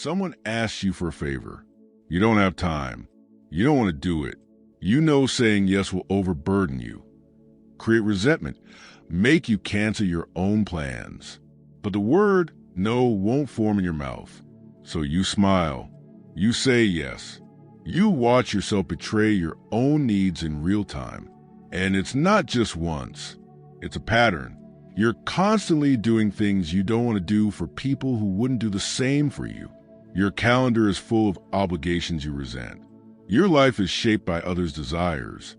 Someone asks you for a favor. You don't have time. You don't want to do it. You know saying yes will overburden you, create resentment, make you cancel your own plans. But the word no won't form in your mouth. So you smile. You say yes. You watch yourself betray your own needs in real time. And it's not just once. It's a pattern. You're constantly doing things you don't want to do for people who wouldn't do the same for you. Your calendar is full of obligations you resent. Your life is shaped by others' desires,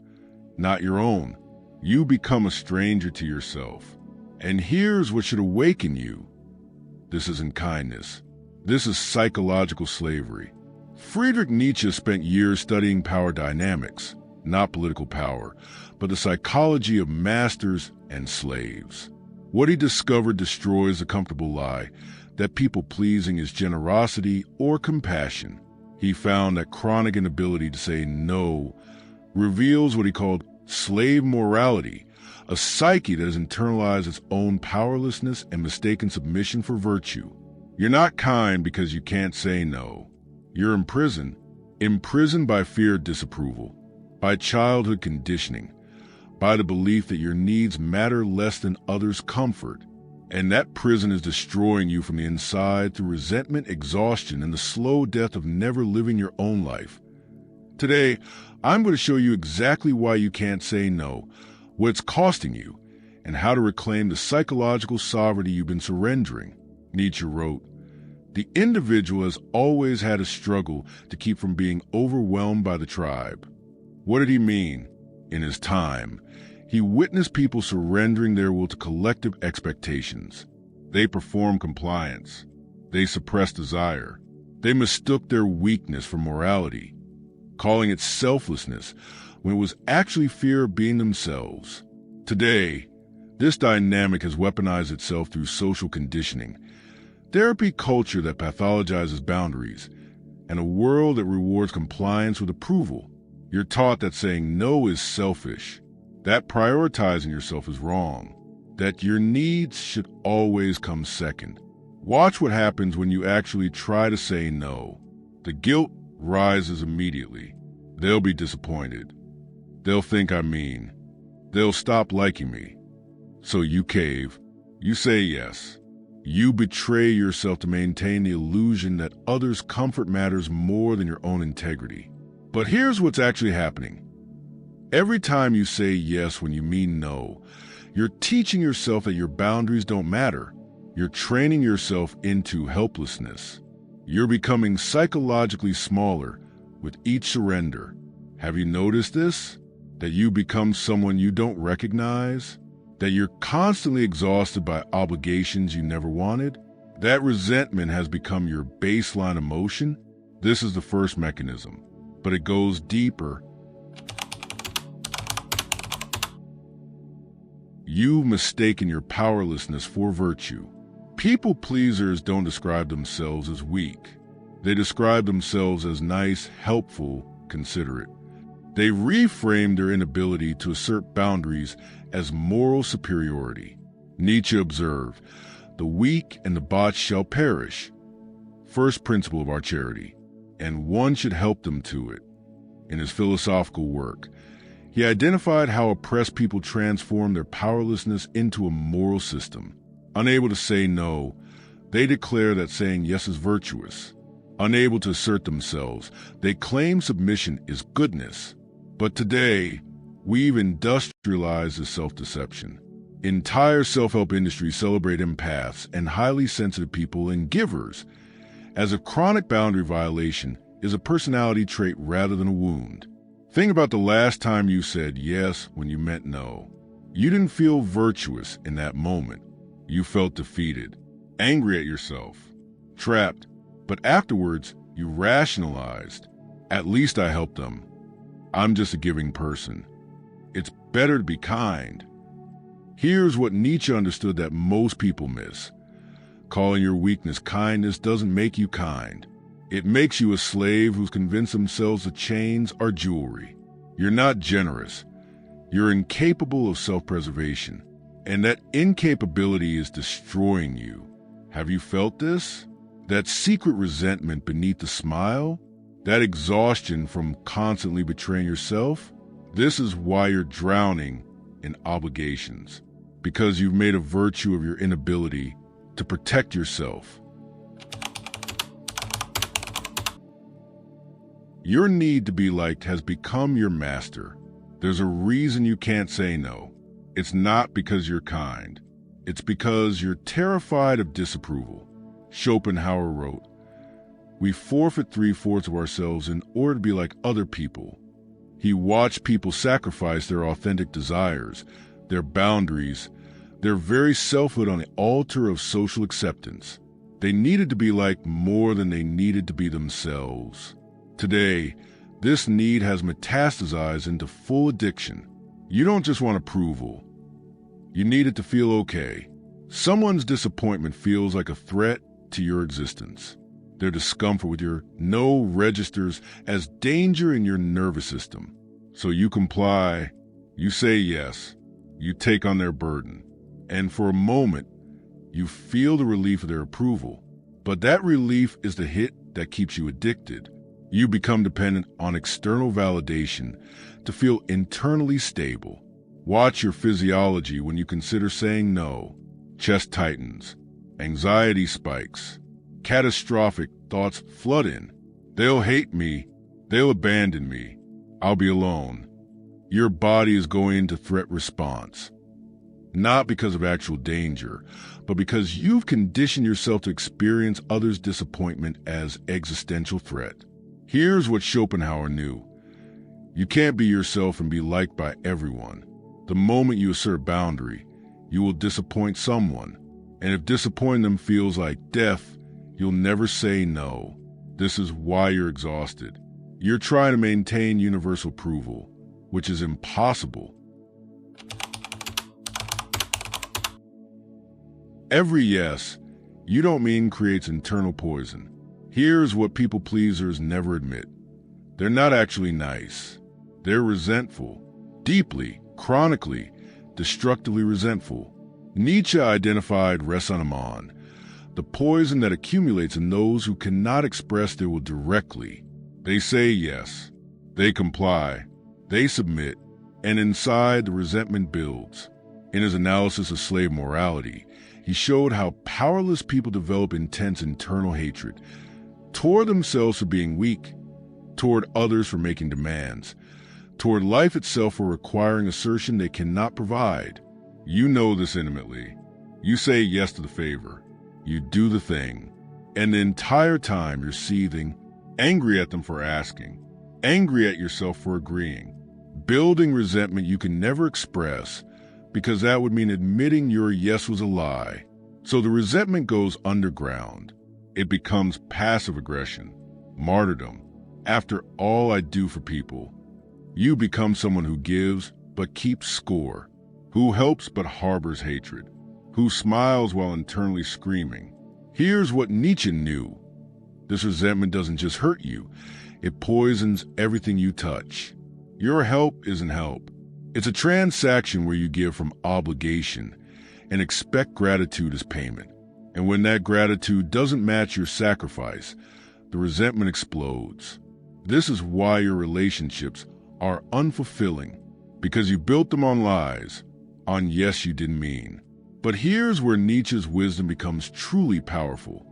not your own. You become a stranger to yourself. And here's what should awaken you. This isn't kindness. This is psychological slavery. Friedrich Nietzsche spent years studying power dynamics, not political power, but the psychology of masters and slaves. What he discovered destroys the comfortable lie that people-pleasing is generosity or compassion. He found that chronic inability to say no reveals what he called slave morality, a psyche that has internalized its own powerlessness and mistaken submission for virtue. You're not kind because you can't say no. You're imprisoned by fear of disapproval, by childhood conditioning, by the belief that your needs matter less than others' comfort. And that prison is destroying you from the inside through resentment, exhaustion, and the slow death of never living your own life. Today, I'm going to show you exactly why you can't say no, what it's costing you, and how to reclaim the psychological sovereignty you've been surrendering. Nietzsche wrote, "The individual has always had a struggle to keep from being overwhelmed by the tribe." What did he mean? In his time, he witnessed people surrendering their will to collective expectations. They performed compliance. They suppressed desire. They mistook their weakness for morality, calling it selflessness when it was actually fear of being themselves. Today, this dynamic has weaponized itself through social conditioning, therapy culture that pathologizes boundaries, and a world that rewards compliance with approval. You're taught that saying no is selfish, that prioritizing yourself is wrong, that your needs should always come second. Watch what happens when you actually try to say no. The guilt rises immediately. They'll be disappointed. They'll think I'm mean. They'll stop liking me. So you cave. You say yes. You betray yourself to maintain the illusion that others' comfort matters more than your own integrity. But here's what's actually happening. Every time you say yes when you mean no, you're teaching yourself that your boundaries don't matter. You're training yourself into helplessness. You're becoming psychologically smaller with each surrender. Have you noticed this? That you become someone you don't recognize? That you're constantly exhausted by obligations you never wanted? That resentment has become your baseline emotion? This is the first mechanism, but it goes deeper. You've mistaken your powerlessness for virtue. People pleasers don't describe themselves as weak. They describe themselves as nice, helpful, considerate. They reframe their inability to assert boundaries as moral superiority. Nietzsche observed, "The weak and the botched shall perish." First principle of our charity, and one should help them to it. In his philosophical work, he identified how oppressed people transform their powerlessness into a moral system. Unable to say no, they declare that saying yes is virtuous. Unable to assert themselves, they claim submission is goodness. But today, we've industrialized this self-deception. Entire self-help industries celebrate empaths and highly sensitive people and givers, as if chronic boundary violation is a personality trait rather than a wound. Think about the last time you said yes when you meant no. You didn't feel virtuous in that moment. You felt defeated, angry at yourself, trapped, but afterwards you rationalized. At least I helped them. I'm just a giving person. It's better to be kind. Here's what Nietzsche understood that most people miss. Calling your weakness kindness doesn't make you kind. It makes you a slave who's convinced themselves that chains are jewelry. You're not generous. You're incapable of self-preservation. And that incapability is destroying you. Have you felt this? that secret resentment beneath the smile, that exhaustion from constantly betraying yourself. This is why you're drowning in obligations, because you've made a virtue of your inability to protect yourself. Your need to be liked has become your master. There's a reason you can't say no. It's not because you're kind. It's because you're terrified of disapproval. Schopenhauer wrote, "We forfeit 3/4 of ourselves in order to be like other people." He watched people sacrifice their authentic desires, their boundaries, their very selfhood on the altar of social acceptance. They needed to be liked more than they needed to be themselves. Today, this need has metastasized into full addiction. You don't just want approval. You need it to feel okay. Someone's disappointment feels like a threat to your existence. Their discomfort with your no registers as danger in your nervous system. So you comply, you say yes, you take on their burden. And for a moment, you feel the relief of their approval. But that relief is the hit that keeps you addicted. You become dependent on external validation to feel internally stable. Watch your physiology when you consider saying no. Chest tightens, anxiety spikes, catastrophic thoughts flood in. They'll hate me, they'll abandon me, I'll be alone. Your body is going into threat response. Not because of actual danger, but because you've conditioned yourself to experience others' disappointment as existential threat. Here's what Schopenhauer knew. You can't be yourself and be liked by everyone. The moment you assert a boundary, you will disappoint someone. And if disappointing them feels like death, you'll never say no. This is why you're exhausted. You're trying to maintain universal approval, which is impossible. Every yes you don't mean creates internal poison. Here's what people pleasers never admit. They're not actually nice. They're resentful, deeply, chronically, destructively resentful. Nietzsche identified resentment, the poison that accumulates in those who cannot express their will directly. They say yes, they comply, they submit, and inside the resentment builds. In his analysis of slave morality, he showed how powerless people develop intense internal hatred toward themselves for being weak, toward others for making demands, toward life itself for requiring assertion they cannot provide. You know this intimately. You say yes to the favor. You do the thing. And the entire time you're seething, angry at them for asking, angry at yourself for agreeing, building resentment you can never express because that would mean admitting your yes was a lie. So the resentment goes underground. It becomes passive aggression, martyrdom. After all I do for people, you become someone who gives but keeps score, who helps but harbors hatred, who smiles while internally screaming. Here's what Nietzsche knew. This resentment doesn't just hurt you, it poisons everything you touch. Your help isn't help. It's a transaction where you give from obligation and expect gratitude as payment. And when that gratitude doesn't match your sacrifice, the resentment explodes. This is why your relationships are unfulfilling, because you built them on lies, on yes you didn't mean. But here's where Nietzsche's wisdom becomes truly powerful,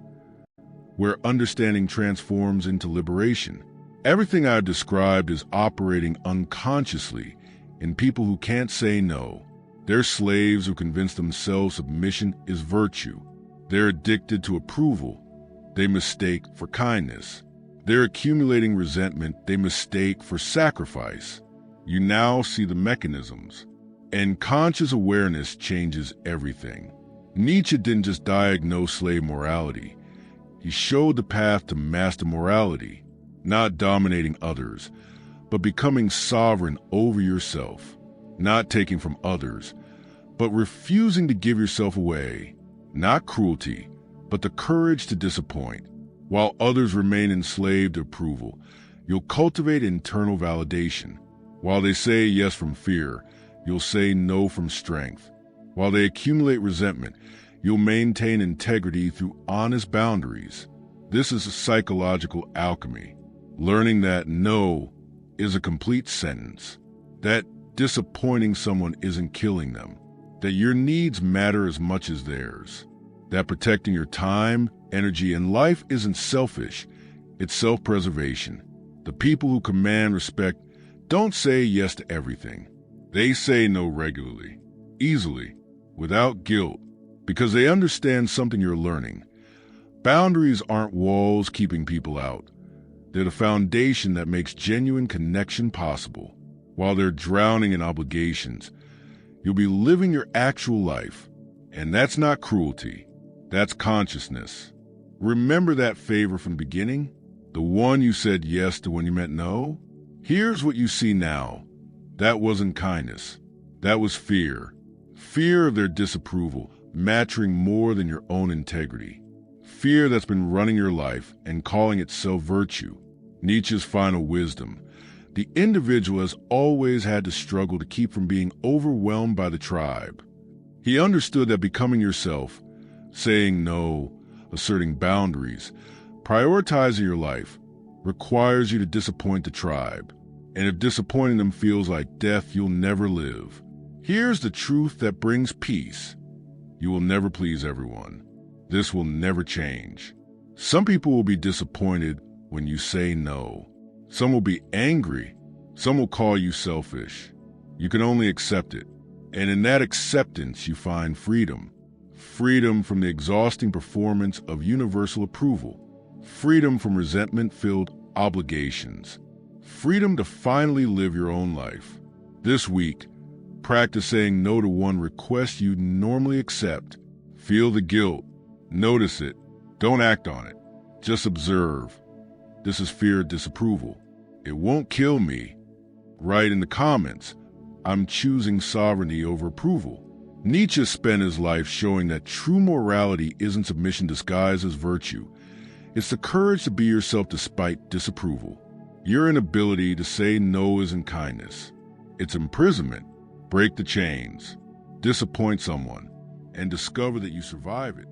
where understanding transforms into liberation. Everything I've described is operating unconsciously in people who can't say no. They're slaves who convince themselves submission is virtue. They're addicted to approval they mistake for kindness. They're accumulating resentment they mistake for sacrifice. You now see the mechanisms, and conscious awareness changes everything. Nietzsche didn't just diagnose slave morality. He showed the path to master morality, not dominating others, but becoming sovereign over yourself, not taking from others, but refusing to give yourself away. Not cruelty, but the courage to disappoint. While others remain enslaved to approval, you'll cultivate internal validation. While they say yes from fear, you'll say no from strength. While they accumulate resentment, you'll maintain integrity through honest boundaries. This is a psychological alchemy, learning that no is a complete sentence, that disappointing someone isn't killing them, that your needs matter as much as theirs, that protecting your time, energy, and life isn't selfish, it's self-preservation. The people who command respect don't say yes to everything. They say no regularly, easily, without guilt, because they understand something you're learning. Boundaries aren't walls keeping people out. They're the foundation that makes genuine connection possible. While they're drowning in obligations, you'll be living your actual life. And that's not cruelty. That's consciousness. Remember that favor from the beginning? The one you said yes to when you meant no? Here's what you see now. That wasn't kindness. That was fear. Fear of their disapproval, mattering more than your own integrity. Fear that's been running your life and calling itself virtue. Nietzsche's final wisdom. The individual has always had to struggle to keep from being overwhelmed by the tribe. He understood that becoming yourself, saying no, asserting boundaries, prioritizing your life, requires you to disappoint the tribe. And if disappointing them feels like death, you'll never live. Here's the truth that brings peace. You will never please everyone. This will never change. Some people will be disappointed when you say no. Some will be angry. Some will call you selfish. You can only accept it. And in that acceptance, you find freedom. Freedom from the exhausting performance of universal approval. Freedom from resentment-filled obligations. Freedom to finally live your own life. This week, practice saying no to one request you normally accept. Feel the guilt. Notice it. Don't act on it. Just observe. This is fear of disapproval. It won't kill me. Write in the comments, I'm choosing sovereignty over approval. Nietzsche spent his life showing that true morality isn't submission disguised as virtue. It's the courage to be yourself despite disapproval. Your inability to say no isn't kindness. It's imprisonment. Break the chains. Disappoint someone and discover that you survive it.